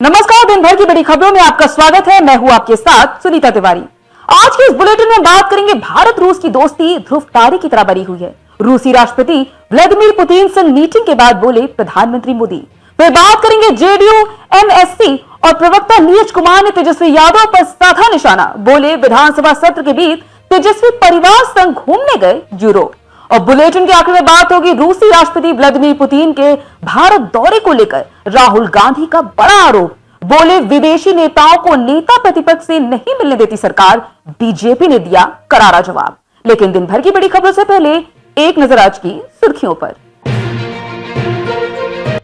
नमस्कार, दिन भर की बड़ी खबरों में आपका स्वागत है। मैं हूं आपके साथ सुनीता तिवारी। आज के इस बुलेटिन में बात करेंगे भारत रूस की दोस्ती ध्रुव तारे की तरह बनी हुई है। रूसी राष्ट्रपति व्लादिमीर पुतिन से मीटिंग के बाद बोले प्रधानमंत्री मोदी। फिर बात करेंगे जेडीयू एमएससी और प्रवक्ता नीरज कुमार ने तेजस्वी यादव पर साधा निशाना। बोले विधानसभा सत्र के बीच तेजस्वी परिवार संग घूमने गए यूरोप। और बुलेटिन के आखिर में बात होगी रूसी राष्ट्रपति व्लादिमीर पुतिन के भारत दौरे को लेकर राहुल गांधी का बड़ा आरोप। बोले विदेशी नेताओं को नेता प्रतिपक्ष से नहीं मिलने देती सरकार, बीजेपी ने दिया करारा जवाब। लेकिन दिन भर की बड़ी खबरों से पहले एक नजर आज की सुर्खियों पर।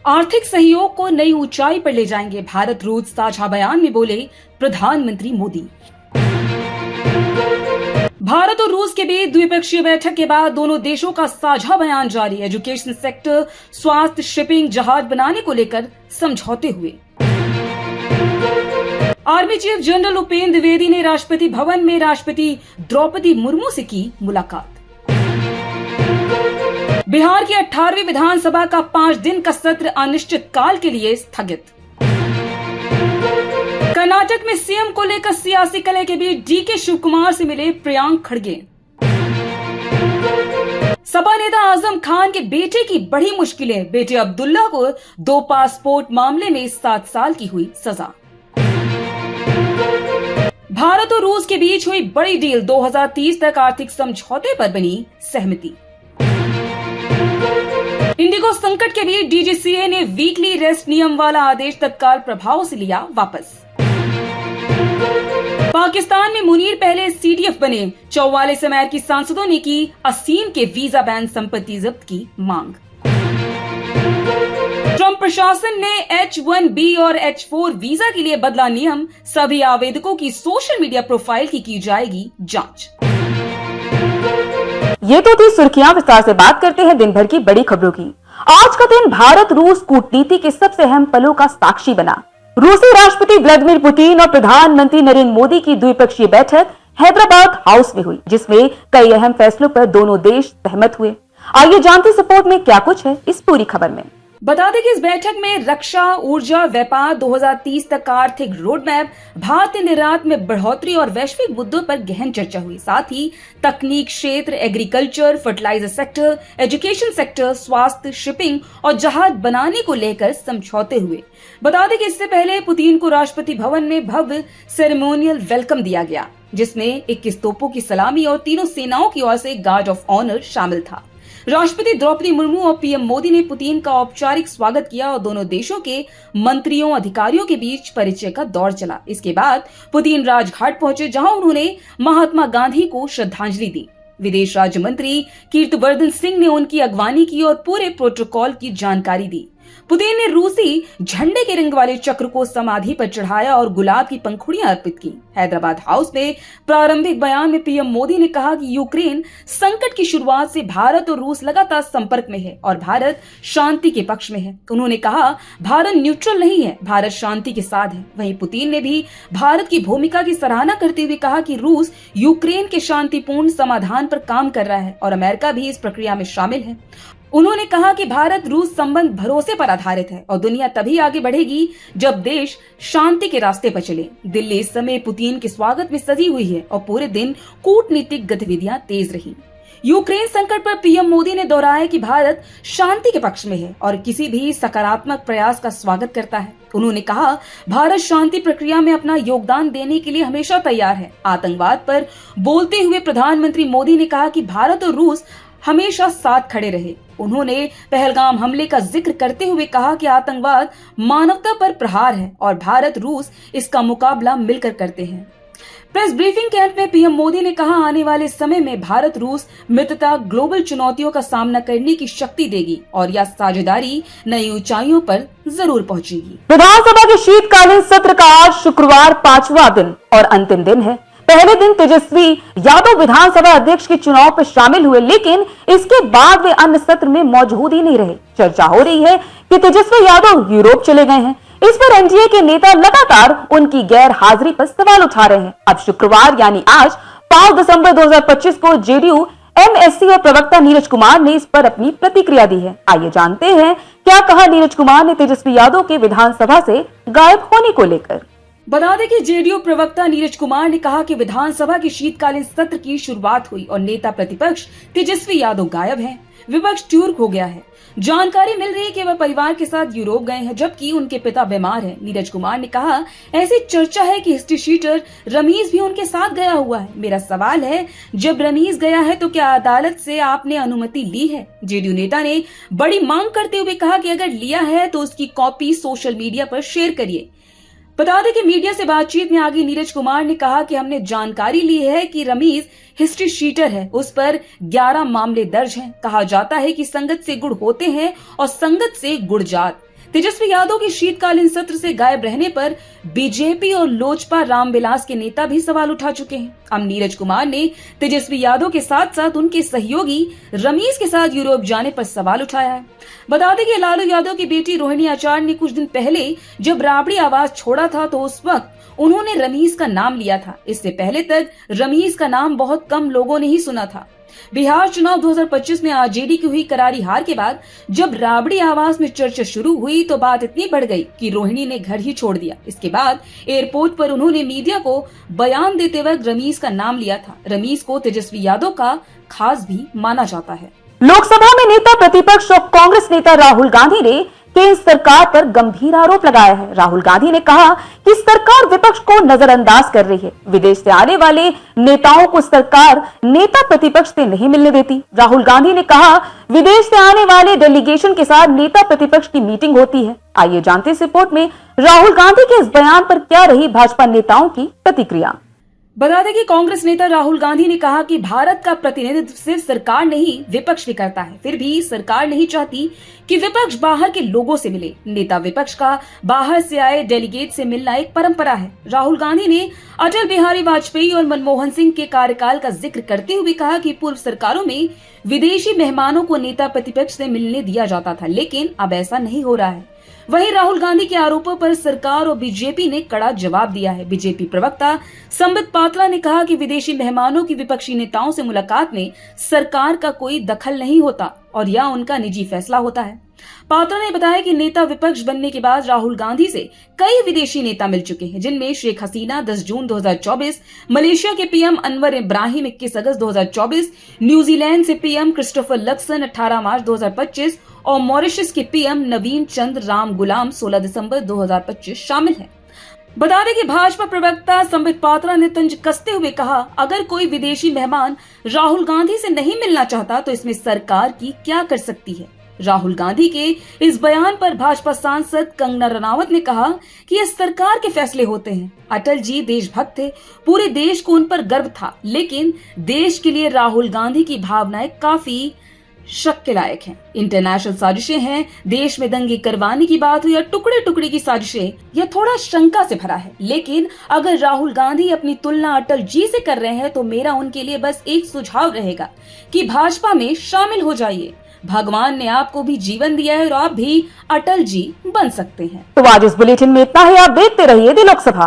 आर्थिक सहयोग को नई ऊंचाई पर ले जाएंगे, भारत रूस साझा बयान में बोले प्रधानमंत्री मोदी। भारत और रूस के बीच द्विपक्षीय बैठक के बाद दोनों देशों का साझा बयान जारी। एजुकेशन सेक्टर, स्वास्थ्य, शिपिंग, जहाज बनाने को लेकर समझौते हुए। Army chief general Upendra Dwivedi ने राष्ट्रपति भवन में राष्ट्रपति द्रौपदी मुर्मू से की मुलाकात। बिहार की 18वीं विधानसभा का 5 दिन का सत्र अनिश्चित काल के लिए स्थगित। कर्नाटक में सीएम को लेकर सियासी कलह के बीच डीके शिवकुमार से मिले प्रियांक खड़गे। सपा नेता आजम खान के बेटे की बड़ी मुश्किलें, बेटे अब्दुल्ला को 2 पासपोर्ट मामले में 7 साल की हुई सजा। भारत और रूस के बीच हुई बड़ी डील, 2030 तक आर्थिक समझौते पर बनी सहमति। इंडिगो संकट के बीच डीजीसीए ने वीकली रेस्ट नियम वाला आदेश तत्काल प्रभाव से लिया वापस। पाकिस्तान में मुनीर पहले सीडीएफ बने, 44 अमेरिकी सांसदों ने की असीम के वीजा बैन संपत्ति जब्त की मांग। ट्रंप प्रशासन ने H1B और H4 वीजा के लिए बदला नियम, सभी आवेदकों की सोशल मीडिया प्रोफाइल की जाएगी जांच। ये तो थी सुर्खियां। विस्तार से बात करते हैं दिन भर की बड़ी खबरों की। आज का दिन भारत रूस कूटनीति के सबसे अहम पलों का साक्षी बना। रूसी राष्ट्रपति व्लादिमीर पुतिन और प्रधानमंत्री नरेंद्र मोदी की द्विपक्षीय बैठक हैदराबाद हाउस में हुई, जिसमें कई अहम फैसलों पर दोनों देश सहमत हुए। आइए जानते सपोर्ट में क्या कुछ है इस पूरी खबर में। बता दें कि इस बैठक में रक्षा, ऊर्जा, व्यापार, 2030 तक का आर्थिक रोड मैप, भारतीय निर्यात में बढ़ोतरी और वैश्विक मुद्दों पर गहन चर्चा हुई। साथ ही तकनीक क्षेत्र, agriculture, fertiliser sector, education sector, स्वास्थ्य, शिपिंग और जहाज बनाने को लेकर समझौते हुए। बता दें कि इससे पहले पुतिन को राष्ट्रपति भवन में भव्य सेरेमोनियल वेलकम दिया गया, जिसमें 21 तोपों की सलामी और तीनों सेनाओं की ओर से गार्ड ऑफ ऑनर शामिल था। राष्ट्रपति द्रौपदी मुर्मू और पीएम मोदी ने पुतिन का औपचारिक स्वागत किया और दोनों देशों के मंत्रियों, अधिकारियों के बीच परिचय का दौर चला। इसके बाद पुतिन राजघाट पहुंचे, जहां उन्होंने महात्मा गांधी को श्रद्धांजलि दी। विदेश राज्य मंत्री कीर्तिवर्धन सिंह ने उनकी अगवानी की और पूरे प्रोटोकॉल की जानकारी दी। पुतिन ने रूसी झंडे के रंग वाले चक्र को समाधि पर चढ़ाया और गुलाब की पंखुड़ियां अर्पित की। हैदराबाद हाउस में प्रारंभिक बयान में पीएम मोदी ने कहा कि यूक्रेन संकट की शुरुआत से भारत और रूस लगातार संपर्क में है और भारत शांति के पक्ष में है। उन्होंने कहा भारत न्यूट्रल नहीं है, भारत शांति के साथ है। वहीं पुतिन ने भी भारत की भूमिका की सराहना करते हुए कहा कि रूस यूक्रेन के शांतिपूर्ण समाधान पर काम कर रहा है और अमेरिका भी इस प्रक्रिया में शामिल है। उन्होंने कहा कि भारत रूस संबंध भरोसे पर आधारित है और दुनिया तभी आगे बढ़ेगी जब देश शांति के रास्ते पर चले। दिल्ली इस समय पुतिन के स्वागत में सजी हुई है और पूरे दिन कूटनीतिक गतिविधियां तेज रही। यूक्रेन संकट पर पीएम मोदी ने दोहराया कि भारत शांति के पक्ष में है और किसी भी सकारात्मक प्रयास का स्वागत करता है। उन्होंने कहा भारत शांति प्रक्रिया में अपना योगदान देने के लिए हमेशा तैयार है। आतंकवाद पर बोलते हुए प्रधानमंत्री मोदी ने कहा कि भारत और रूस हमेशा साथ खड़े रहे। उन्होंने पहलगाम हमले का जिक्र करते हुए कहा कि आतंकवाद मानवता पर प्रहार है और भारत रूस इसका मुकाबला मिलकर करते हैं। प्रेस ब्रीफिंग के अंत में पीएम मोदी ने कहा आने वाले समय में भारत रूस मित्रता ग्लोबल चुनौतियों का सामना करने की शक्ति देगी और यह साझेदारी नई ऊंचाइयों पर जरूर पहुंचेगी। विधानसभा के शीतकालीन सत्र का आज शुक्रवार 5वां दिन और अंतिम दिन है। पहले दिन तेजस्वी यादव विधानसभा अध्यक्ष के चुनाव पर शामिल हुए, लेकिन इसके बाद वे अन्य सत्र में मौजूद ही नहीं रहे। चर्चा हो रही है कि तेजस्वी यादव यूरोप चले गए हैं। इस पर एनडीए के नेता लगातार उनकी गैर हाजिरी पर सवाल उठा रहे हैं। अब शुक्रवार यानी आज 5 दिसंबर 2025 को जेडीयू एमएससी और प्रवक्ता नीरज कुमार ने इस पर अपनी प्रतिक्रिया दी है। आइए जानते हैं क्या कहा नीरज कुमार ने तेजस्वी यादव के विधानसभा से गायब होने को लेकर। बता दें कि जेडीयू प्रवक्ता नीरज कुमार ने कहा कि विधानसभा के शीतकालीन सत्र की शुरुआत हुई और नेता प्रतिपक्ष तेजस्वी यादव गायब हैं। विपक्ष ट्यूर हो गया है। जानकारी मिल रही है कि वह परिवार के साथ यूरोप गए हैं, जबकि उनके पिता बीमार हैं। नीरज कुमार ने कहा, ऐसी चर्चा है कि हिस्ट्री शीटर रमीज भी उनके साथ गया हुआ है। मेरा सवाल है, जब रमीज गया है तो क्या अदालत से आपने अनुमति ली है? जेडीयू नेता ने बड़ी मांग करते हुए कहा कि अगर लिया है तो उसकी कॉपी सोशल मीडिया पर शेयर करिए। बता दें कि मीडिया से बातचीत में आगे नीरज कुमार ने कहा कि हमने जानकारी ली है कि रमीज हिस्ट्री शीटर है, उस पर 11 मामले दर्ज हैं। कहा जाता है कि संगत से गुड़ होते हैं और संगत से गुड़ जात। तेजस्वी यादव के शीतकालीन सत्र से गायब रहने पर बीजेपी और लोजपा रामविलास के नेता भी सवाल उठा चुके हैं। अब नीरज कुमार ने तेजस्वी यादव के साथ साथ उनके सहयोगी रमीज के साथ यूरोप जाने पर सवाल उठाया है। बता दें कि लालू यादव की बेटी रोहिणी आचार्य ने कुछ दिन पहले जब राबड़ी आवाज छोड़ा था तो उस वक्त उन्होंने रमीज का नाम लिया था। इससे पहले तक रमीज का नाम बहुत कम लोगों ने ही सुना था। बिहार चुनाव 2025 में आरजेडी की हुई करारी हार के बाद जब राबड़ी आवाज में चर्चा शुरू हुई तो बात इतनी बढ़ गई कि रोहिणी ने घर ही छोड़ दिया। इसके बाद एयरपोर्ट पर उन्होंने मीडिया को बयान देते वक्त रमीज का नाम लिया था। रमीज को तेजस्वी यादव का खास भी माना जाता है। लोकसभा में नेता प्रतिपक्ष और कांग्रेस नेता राहुल गांधी ने केंद्र सरकार पर गंभीर आरोप लगाया है। राहुल गांधी ने कहा कि सरकार विपक्ष को नजरअंदाज कर रही है। विदेश से आने वाले नेताओं को सरकार नेता प्रतिपक्ष से नहीं मिलने देती। राहुल गांधी ने कहा, विदेश से आने वाले डेलीगेशन के साथ नेता प्रतिपक्ष की मीटिंग होती है। आइए जानते इस रिपोर्ट में राहुल गांधी के इस बयान पर क्या रही भाजपा नेताओं की प्रतिक्रिया। बता दें कि कांग्रेस नेता राहुल गांधी ने कहा कि भारत का प्रतिनिधित्व सिर्फ सरकार नहीं विपक्ष भी करता है, फिर भी सरकार नहीं चाहती कि विपक्ष बाहर के लोगों से मिले। नेता विपक्ष का बाहर से आए डेलीगेट से मिलना एक परंपरा है। राहुल गांधी ने अटल बिहारी वाजपेयी और मनमोहन सिंह के कार्यकाल का जिक्र करते हुए कहा कि पूर्व सरकारों में विदेशी मेहमानों को नेता प्रतिपक्ष से मिलने दिया जाता था, लेकिन अब ऐसा नहीं हो रहा है। वहीं राहुल गांधी के आरोपों पर सरकार और बीजेपी ने कड़ा जवाब दिया है। बीजेपी प्रवक्ता संबित पात्रा ने कहा कि विदेशी मेहमानों की विपक्षी नेताओं से मुलाकात में सरकार का कोई दखल नहीं होता और यह उनका निजी फैसला होता है। पात्रा ने बताया कि नेता विपक्ष बनने के बाद राहुल गांधी से कई विदेशी नेता मिल चुके हैं, जिनमें शेख हसीना 10 जून 2024, मलेशिया के पीएम अनवर इब्राहिम 21 अगस्त 2024, न्यूजीलैंड से पीएम क्रिस्टोफर लक्सन 18 मार्च 2025 और मॉरिशस के पीएम नवीन चंद्र राम गुलाम 16 दिसंबर 2025 शामिल हैं। बता दें कि भाजपा प्रवक्ता संबित पात्रा ने तंज कसते हुए कहा, अगर कोई विदेशी मेहमान राहुल गांधी से नहीं मिलना चाहता तो इसमें सरकार की क्या कर सकती है। राहुल गांधी के इस बयान पर भाजपा सांसद कंगना रनावत ने कहा कि ये सरकार के फैसले होते हैं। अटल जी देशभक्त थे, पूरे देश को उन पर गर्व था, लेकिन देश के लिए राहुल गांधी की भावनाएं काफी शक के लायक हैं। इंटरनेशनल साजिशें हैं, देश में दंगे करवाने की बात हुई या टुकड़े टुकड़े की साजिशें, यह थोड़ा शंका से भरा है। लेकिन अगर राहुल गांधी अपनी तुलना अटल जी से कर रहे हैं तो मेरा उनके लिए बस एक सुझाव रहेगा कि भाजपा में शामिल हो जाइए। भगवान ने आपको भी जीवन दिया है और आप भी अटल जी बन सकते हैं। तो आज इस बुलेटिन में इतना ही। आप देखते रहिए दी लोकसभा।